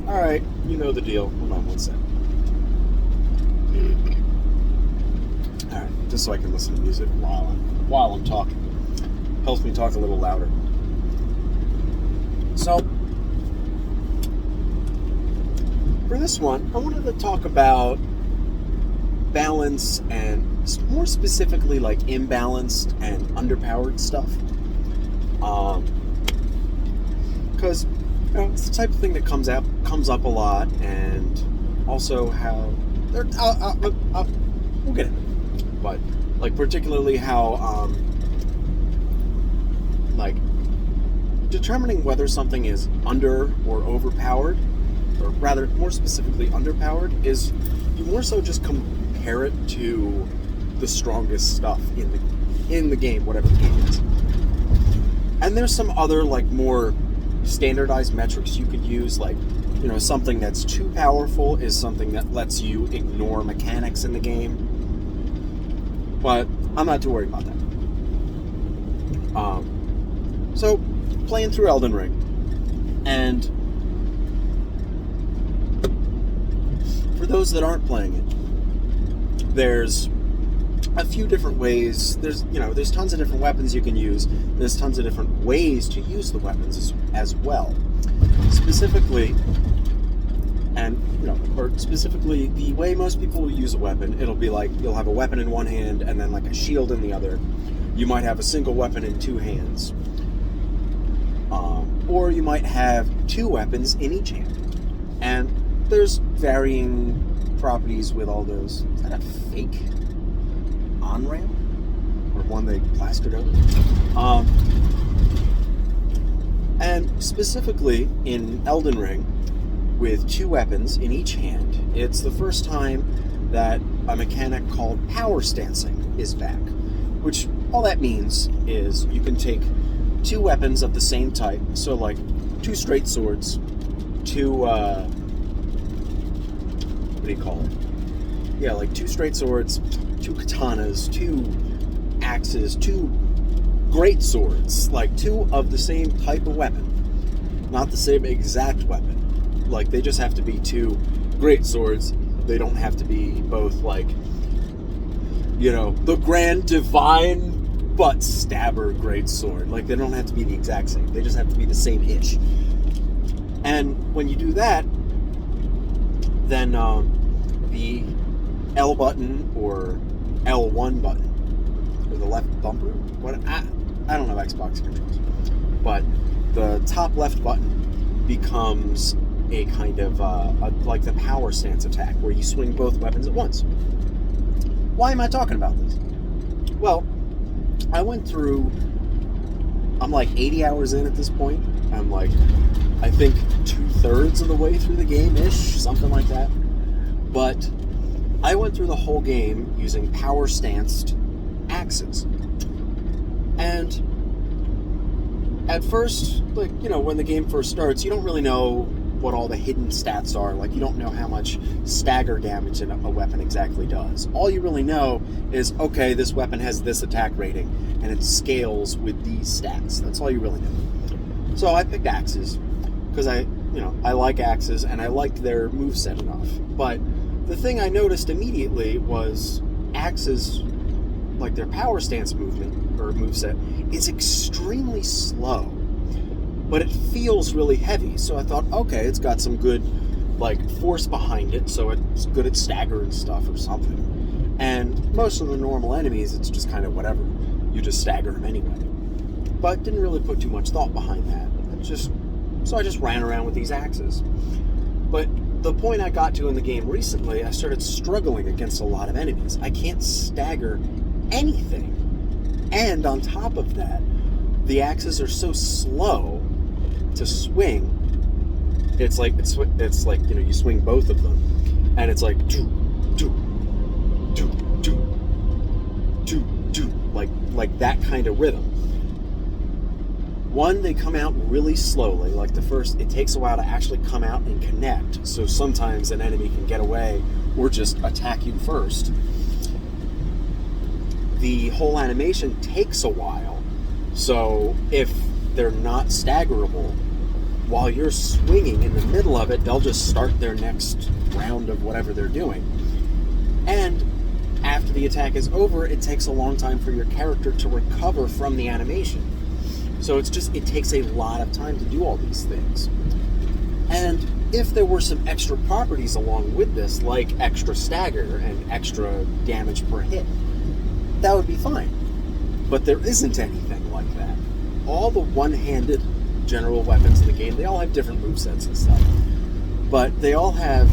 Alright, you know the deal. Hold on one sec. Alright, just so I can listen to music while I'm talking. Helps me talk a little louder. So, for this one, I wanted to talk about balance and more specifically like imbalanced and underpowered stuff. Because it's the type of thing that comes up a lot, and also how we'll get it. But like particularly how like determining whether something is under or overpowered, or rather more specifically underpowered, is you more so just compare it to the strongest stuff in the game, whatever the game is. And there's some other like more standardized metrics you could use, like something that's too powerful is something that lets you ignore mechanics in the game. But I'm not too worried about that. So playing through Elden Ring, and for those that aren't playing it, there's a few different ways. There's tons of different weapons you can use. There's tons of different ways to use the weapons as well. Specifically, the way most people will use a weapon, it'll be like you'll have a weapon in one hand and then like a shield in the other. You might have a single weapon in two hands. Or you might have two weapons in each hand. And there's varying properties with all those. Is that a fake on-ramp? Or one they plastered over? And specifically in Elden Ring, with two weapons in each hand, it's the first time that a mechanic called power stancing is back. Which, all that means is you can take two weapons of the same type, so like two straight swords, two, what do you call it? Yeah, like two straight swords, two katanas, two axes, two great swords, like two of the same type of weapon. Not the same exact weapon. Like, they just have to be two great swords. They don't have to be both, like, the grand divine butt stabber great sword. Like, they don't have to be the exact same. They just have to be the same-ish. And when you do that, then the L button or L1 button, or the left bumper, I don't know Xbox controls, but the top left button becomes a kind of like the power stance attack, where you swing both weapons at once. Why am I talking about this? Well, I went through, I'm like 80 hours in at this point. I'm like, I think 2/3 of the way through the game-ish, something like that. But I went through the whole game using power-stanced axes. And at first, when the game first starts, you don't really know what all the hidden stats are. Like, you don't know how much stagger damage a weapon exactly does. All you really know is, okay, this weapon has this attack rating, and it scales with these stats. That's all you really know. So I picked axes, because I like axes, and I liked their moveset enough. But the thing I noticed immediately was axes, like their power stance movement, or moveset, is extremely slow. But it feels really heavy, so I thought, okay, it's got some good, force behind it, so it's good at stagger and stuff or something. And most of the normal enemies, it's just kind of whatever. You just stagger them anyway. But didn't really put too much thought behind that. So I just ran around with these axes. But the point I got to in the game recently, I started struggling against a lot of enemies. I can't stagger anything. And on top of that, the axes are so slow to swing. It's like you swing both of them, and it's like do do do do do do, like that kind of rhythm. One, they come out really slowly. Like it takes a while to actually come out and connect. So sometimes an enemy can get away or just attack you first. The whole animation takes a while. So if they're not staggerable, while you're swinging in the middle of it, they'll just start their next round of whatever they're doing. And after the attack is over, it takes a long time for your character to recover from the animation. So it takes a lot of time to do all these things. And if there were some extra properties along with this, like extra stagger and extra damage per hit, that would be fine. But there isn't anything like that. All the one-handed general weapons in the game, they all have different movesets and stuff. But they all have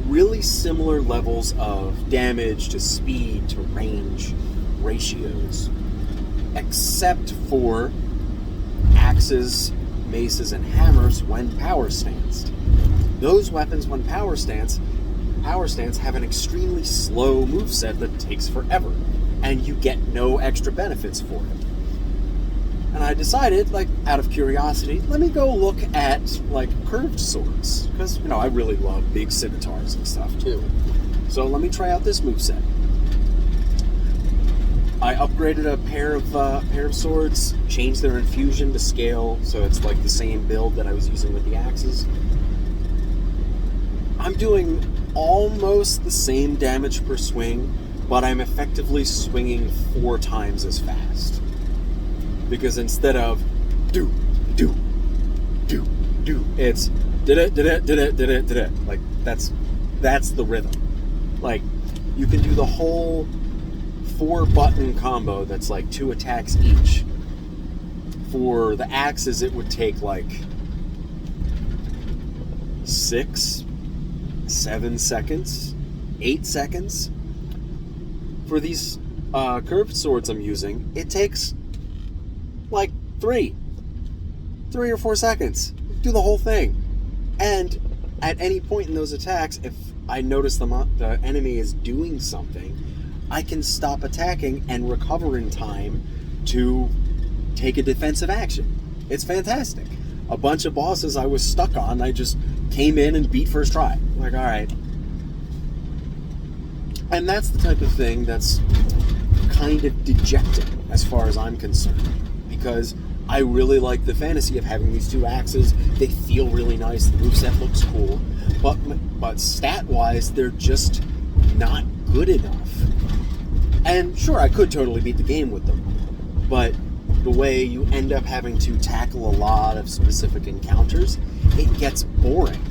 really similar levels of damage to speed to range ratios. Except for axes, maces, and hammers when power stanced. Those weapons when power stance have an extremely slow moveset that takes forever, and you get no extra benefits for it. And I decided, like, out of curiosity, let me go look at, like, curved swords, because, you know, I really love big scimitars and stuff, too. So let me try out this moveset. I upgraded a pair of swords, changed their infusion to scale, so it's like the same build that I was using with the axes. I'm doing almost the same damage per swing, but I'm effectively swinging 4 times as fast. Because instead of do, it's did. Like, that's the rhythm. Like, you can do the whole 4-button combo that's like 2 attacks each. For the axes, it would take like 6, 7 seconds, 8 seconds. For these curved swords I'm using, it takes like 3 or 4 seconds. Do the whole thing. And at any point in those attacks, if I notice the enemy is doing something, I can stop attacking and recover in time to take a defensive action. It's fantastic. A bunch of bosses I was stuck on, I just came in and beat first try. I'm like, alright. And that's the type of thing that's kind of dejecting as far as I'm concerned. Because I really like the fantasy of having these 2 axes. They feel really nice. The moveset looks cool. But stat-wise, they're just not good enough. And sure, I could totally beat the game with them. But the way you end up having to tackle a lot of specific encounters, it gets boring.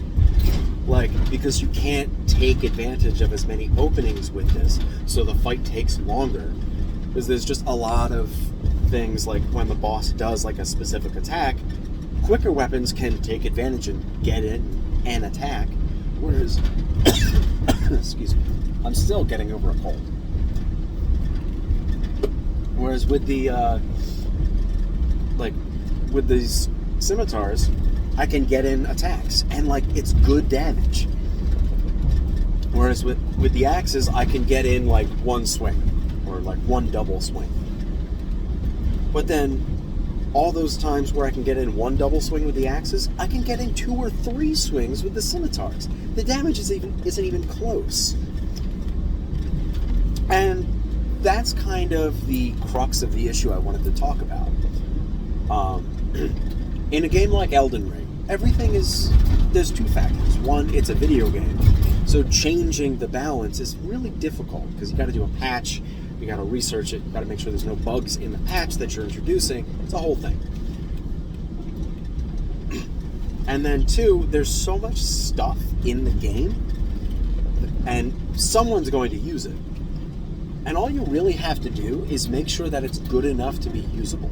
Like, because you can't take advantage of as many openings with this, so the fight takes longer. Because there's just a lot of things, like when the boss does like a specific attack, quicker weapons can take advantage and get in and attack, whereas excuse me, I'm still getting over a cold. Whereas with the with these scimitars, I can get in attacks and like it's good damage. Whereas with the axes, I can get in like 1 swing or like 1 double swing. But then all those times where I can get in 1 double swing with the axes, I can get in 2 or 3 swings with the scimitars. The damage isn't even close. And that's kind of the crux of the issue I wanted to talk about. In a game like Elden Ring, there's 2 factors. One, it's a video game, so changing the balance is really difficult because you got to do a patch, you got to research it, you got to make sure there's no bugs in the patch that you're introducing. It's a whole thing. And then 2, there's so much stuff in the game, and someone's going to use it. And all you really have to do is make sure that it's good enough to be usable.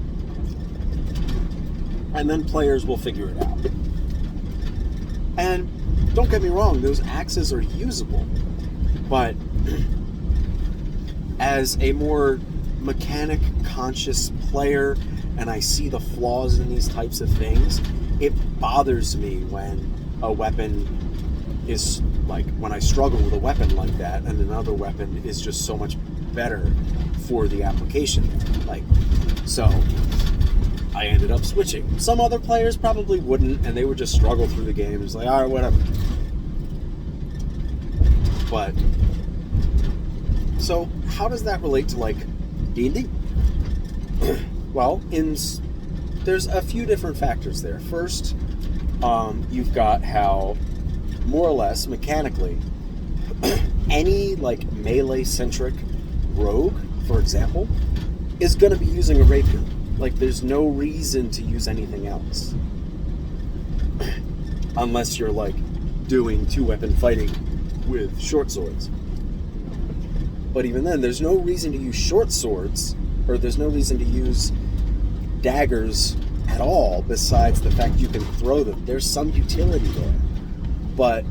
And then players will figure it out. And don't get me wrong, those axes are usable. But as a more mechanic-conscious player, and I see the flaws in these types of things, it bothers me when a weapon is, like, when I struggle with a weapon like that, and another weapon is just so much better for the application. Like, so I ended up switching. Some other players probably wouldn't, and they would just struggle through the game. It's like, alright, whatever. But, so, how does that relate to, like, D&D? Well, there's a few different factors there. First, you've got how, more or less, mechanically, any, like, melee-centric rogue, for example, is going to be using a rapier. Like, there's no reason to use anything else. Unless you're, like, doing two-weapon fighting with short swords. But even then, there's no reason to use short swords, or there's no reason to use daggers at all, besides the fact you can throw them. There's some utility there. But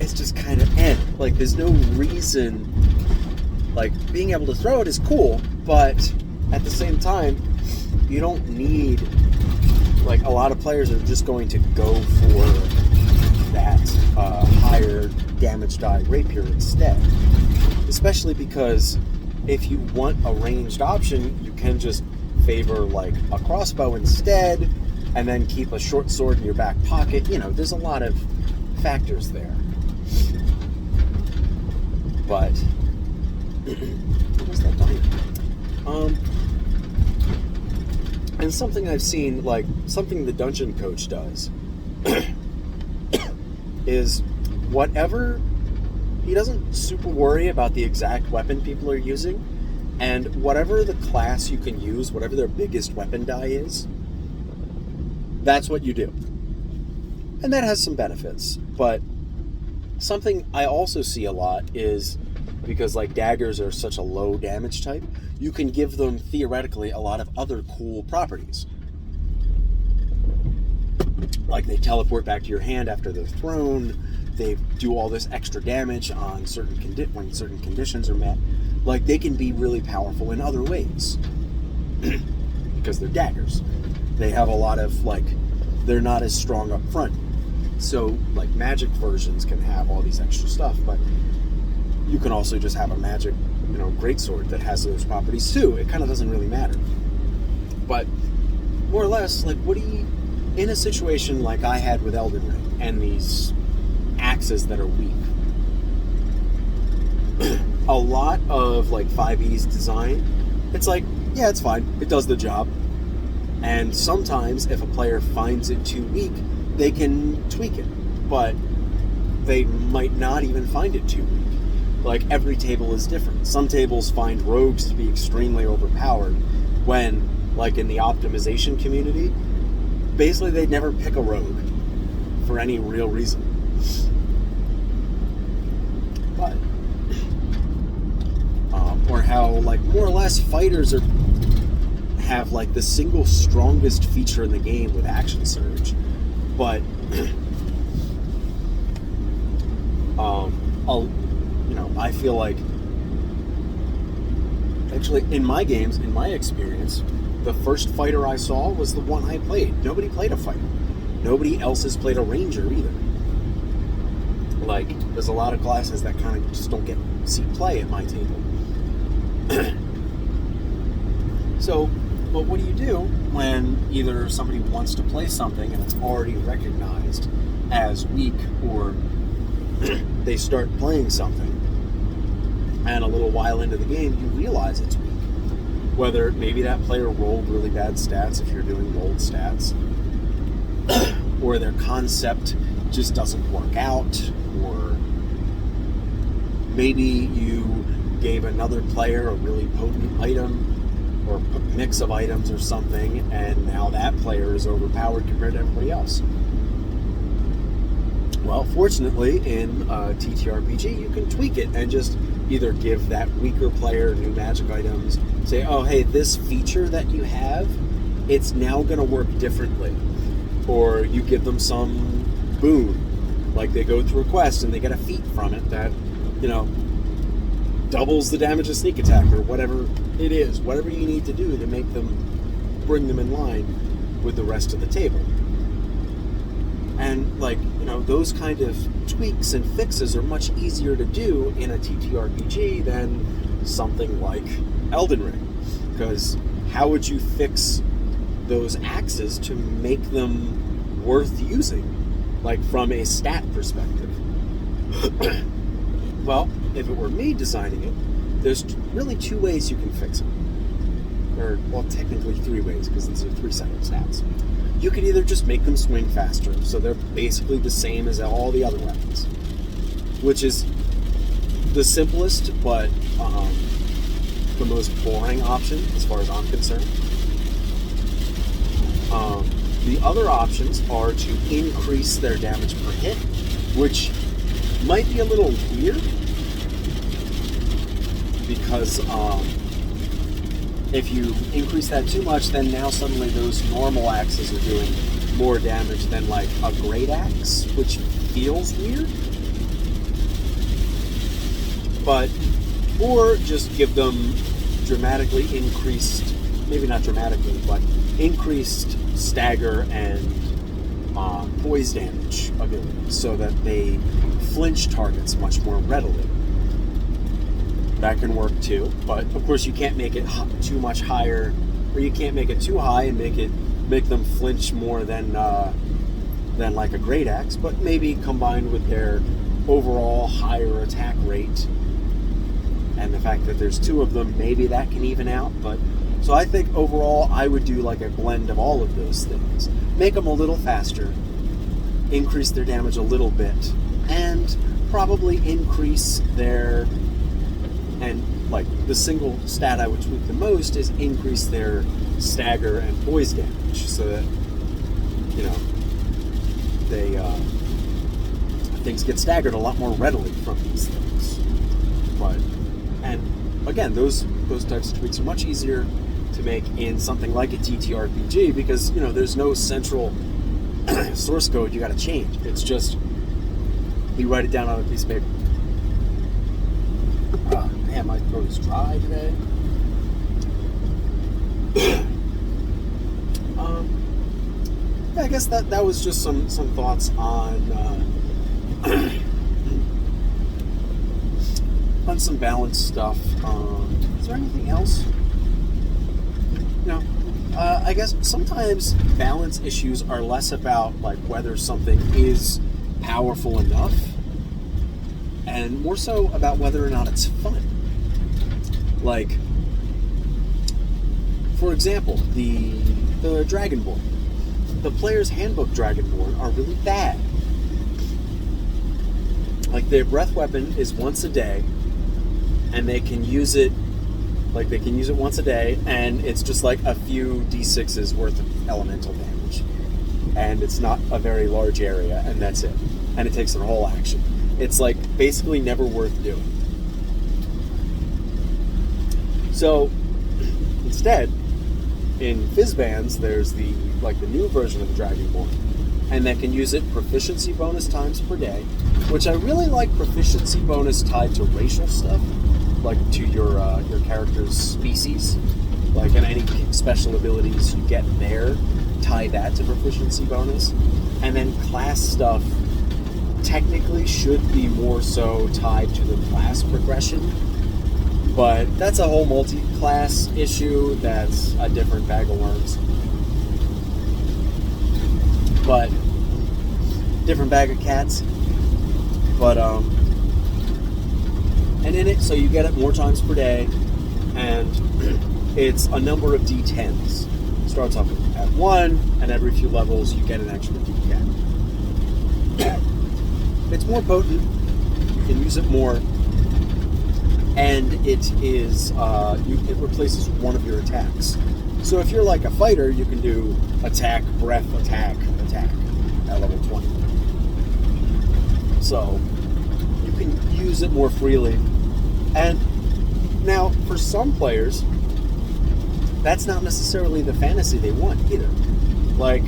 it's just kind of like, there's no reason. Like, being able to throw it is cool, but at the same time, you don't need, like, a lot of players are just going to go for that higher damage die rapier instead. Especially because if you want a ranged option, you can just favor, like, a crossbow instead, and then keep a short sword in your back pocket. You know, there's a lot of factors there. But what was that dying? And something I've seen, like, something the dungeon coach does is whatever, he doesn't super worry about the exact weapon people are using, and whatever the class you can use, whatever their biggest weapon die is, that's what you do. And that has some benefits, but something I also see a lot is, because, like, daggers are such a low damage type, you can give them, theoretically, a lot of other cool properties. Like, they teleport back to your hand after they're thrown, they do all this extra damage on when certain conditions are met. Like, they can be really powerful in other ways. Because they're daggers. They have a lot of, like, they're not as strong up front. So, like, magic versions can have all these extra stuff, but you can also just have a magic, greatsword that has those properties too. It kind of doesn't really matter. But more or less, like, in a situation like I had with Elden Ring and these axes that are weak, a lot of, like, 5e's design, it's like, yeah, it's fine. It does the job. And sometimes if a player finds it too weak, they can tweak it. But they might not even find it too weak. Like, every table is different. Some tables find rogues to be extremely overpowered when, like, in the optimization community, basically they'd never pick a rogue for any real reason. But, or how, like, more or less fighters have, like, the single strongest feature in the game with Action Surge. But, I feel like, actually, in my games, in my experience, the first fighter I saw was the one I played. Nobody played a fighter. Nobody else has played a ranger either. Like, there's a lot of classes that kind of just don't see play at my table. So, but what do you do when either somebody wants to play something and it's already recognized as weak, or they start playing something and a little while into the game you realize it's weak? Whether maybe that player rolled really bad stats if you're doing rolled stats, or their concept just doesn't work out, or maybe you gave another player a really potent item or mix of items or something, and now that player is overpowered compared to everybody else. Well, fortunately, in TTRPG, you can tweak it and just either give that weaker player new magic items, say, oh, hey, this feature that you have, it's now going to work differently. Or you give them some boon, like they go through a quest and they get a feat from it that, doubles the damage of sneak attack, or whatever it is, whatever you need to do to make them, bring them in line with the rest of the table. And, like, those kind of tweaks and fixes are much easier to do in a TTRPG than something like Elden Ring. Because how would you fix those axes to make them worth using, like, from a stat perspective? Well, if it were me designing it, there's really two ways you can fix it. Or, well, technically 3 ways, because these are 3 separate stats. you could either just make them swing faster, so they're basically the same as all the other weapons, which is the simplest but the most boring option as far as I'm concerned. The other options are to increase their damage per hit, which might be a little weird because if you increase that too much, then now suddenly those normal axes are doing more damage than like a great axe, which feels weird. Or just give them dramatically increased, maybe not dramatically, but increased stagger and poise damage ability so that they flinch targets much more readily. That can work too, but of course you can't make it too much higher, or you can't make it too high and make them flinch more than like a great axe, but maybe combined with their overall higher attack rate and the fact that there's two of them, maybe that can even out. But so I think overall I would do like a blend of all of those things. Make them a little faster, increase their damage a little bit, and probably increase their, and like the single stat I would tweak the most is increase their stagger and poise damage so that, you know, they things get staggered a lot more readily from these things. But, and again, those types of tweaks are much easier to make in something like a TTRPG because, you know, there's no central source code you got to change. It's just you write it down on a piece of paper. Man, my throat is dry today. I guess that was just some thoughts on on some balance stuff. Is there anything else? No. I guess sometimes balance issues are less about like whether something is powerful enough, and more so about whether or not it's fun. Like, for example, the Dragonborn. The player's handbook Dragonborn are really bad. Like, their breath weapon is once a day, and they can use it once a day, and it's just like a few d6s worth of elemental damage. And it's not a very large area, and that's it. And it takes their whole action. It's like basically never worth doing. So instead, in Fizzbands, there's the new version of the Dragonborn, and that can use it proficiency bonus times per day, which I really like. Proficiency bonus tied to racial stuff, like to your character's species, like, and any special abilities you get there, tie that to proficiency bonus, and then class stuff technically should be more so tied to the class progression. But that's a whole multi-class issue. That's a different bag of worms. But different bag of cats. But and in it, so you get it more times per day, and it's a number of D10s. It starts off at 1, and every few levels you get an extra D10. It's more potent. You can use it more. And it is, it replaces one of your attacks. So if you're like a fighter, you can do attack, breath, attack at level 20. So you can use it more freely. And now, for some players, that's not necessarily the fantasy they want either. Like,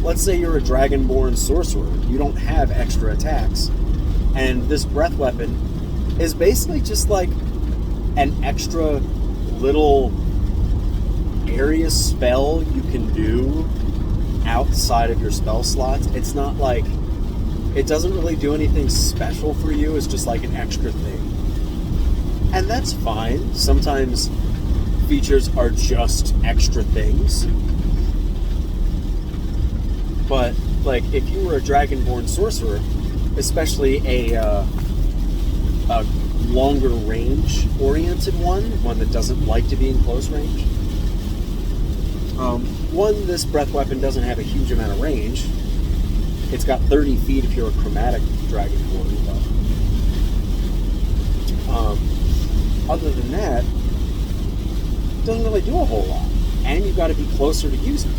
let's say you're a Dragonborn sorcerer. You don't have extra attacks. And this breath weapon is basically just like an extra little area spell you can do outside of your spell slots. It's not like, it doesn't really do anything special for you. It's just like an extra thing. And that's fine. Sometimes features are just extra things. But like, if you were a Dragonborn sorcerer, especially a longer range oriented one that doesn't like to be in close range, one, this breath weapon doesn't have a huge amount of range. It's got 30 feet if you're a chromatic Dragonborn. Other than that, it doesn't really do a whole lot. And you've got to be closer to use it.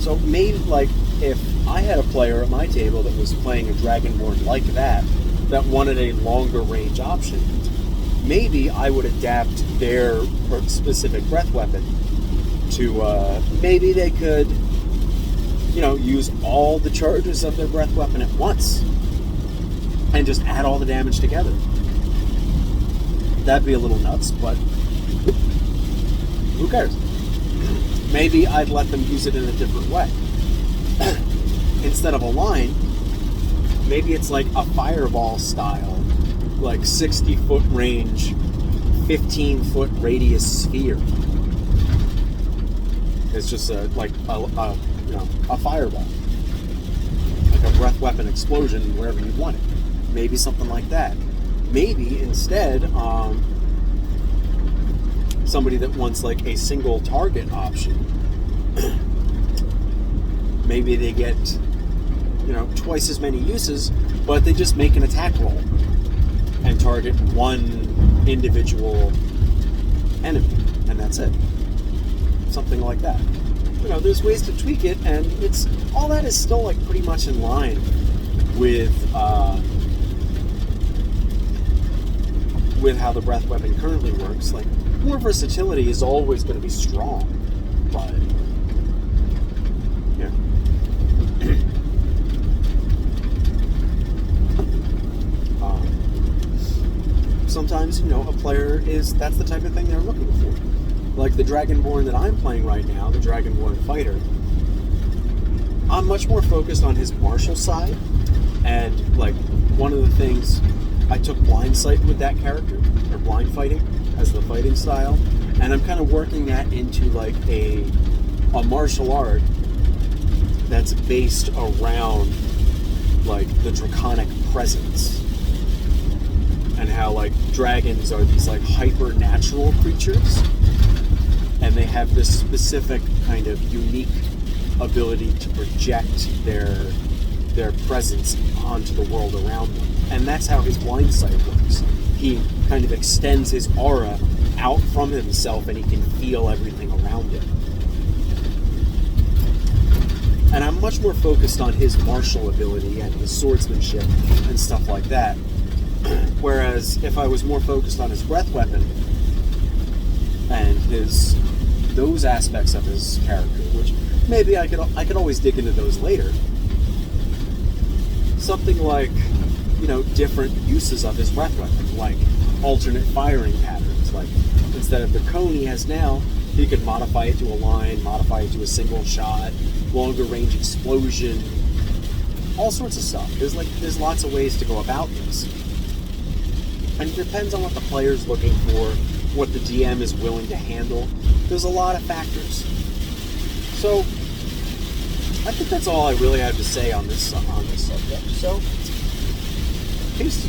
So maybe, like, if I had a player at my table that was playing a Dragonborn like that wanted a longer range option, maybe I would adapt their specific breath weapon to, maybe they could, use all the charges of their breath weapon at once and just add all the damage together. That'd be a little nuts, but who cares? Maybe I'd let them use it in a different way. Instead of a line, maybe it's like a fireball style, like 60-foot range, 15-foot radius sphere. It's just a fireball, like a breath weapon explosion wherever you want it. Maybe something like that. Maybe instead, somebody that wants like a single target option, maybe they get, twice as many uses, but they just make an attack roll and target one individual enemy, and that's it. Something like that. There's ways to tweak it, and it's all that is still like pretty much in line with how the breath weapon currently works. Like, more versatility is always going to be strong, but yeah. Sometimes, a player that's the type of thing they're looking for. Like the Dragonborn that I'm playing right now, the Dragonborn Fighter, I'm much more focused on his martial side, and like one of the things, I took blind sight with that character, or blind fighting as the fighting style, and I'm kind of working that into like a martial art that's based around like the draconic presence, and how like dragons are these like hyper natural creatures, and they have this specific kind of unique ability to project their presence onto the world around them. And that's how his blind sight works. He kind of extends his aura out from himself, and he can feel everything around him. And I'm much more focused on his martial ability and his swordsmanship and stuff like that. Whereas if I was more focused on his breath weapon and those aspects of his character, which maybe I could always dig into those later. Something like, different uses of his breath weapon, like alternate firing patterns. Like, instead of the cone he has now, he could modify it to a line, modify it to a single shot, longer range explosion, all sorts of stuff. There's lots of ways to go about this. And it depends on what the player's looking for, what the DM is willing to handle. There's a lot of factors. So, I think that's all I really have to say on this subject. So, peace.